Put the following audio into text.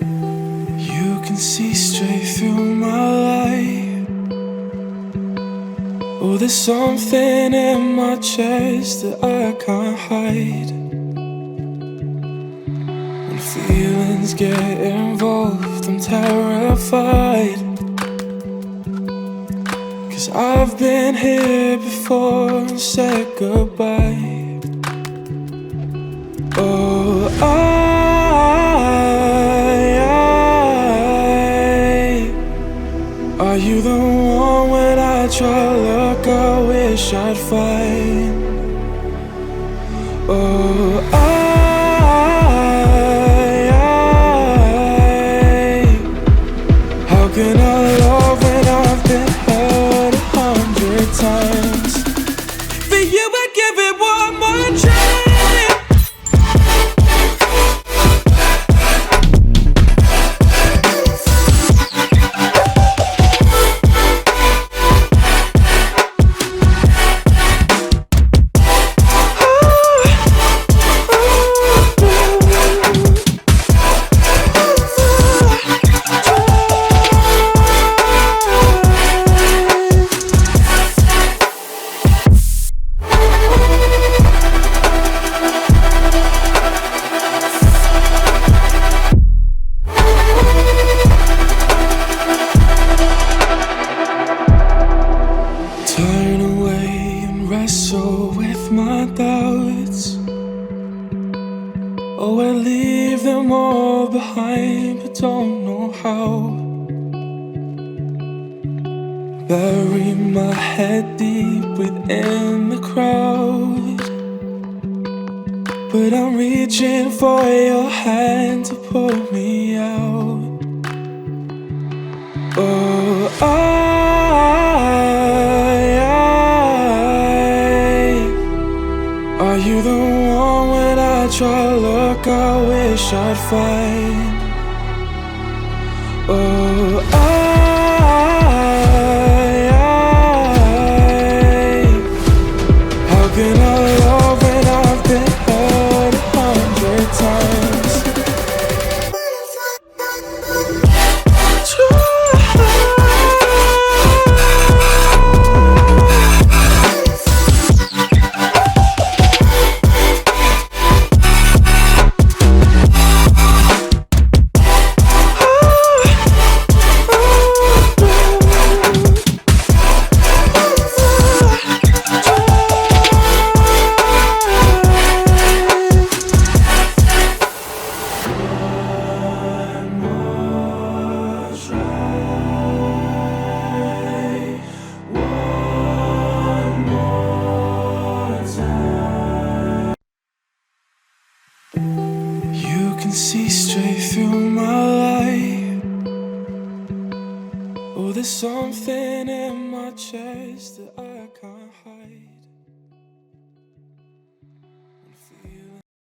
You can see straight through my light. Oh, there's something in my chest that I can't hide. When feelings get involved, I'm terrified. 'Cause I've been here before and said goodbye. Oh, are you the one when I try to look, I wish I'd find? Oh, how can I love when I've been hurt 100 times? For you I'd give it one more try. Turn away and wrestle with my doubts. Oh, I leave them all behind, but don't know how. Bury my head deep within the crowd, but I'm reaching for your hand to pull me out. Oh, are you the one when I try to look, I wish I'd find? Oh, how can I love when I've been hurt 100 times? You can see straight through my light. Oh, there's something in my chest that I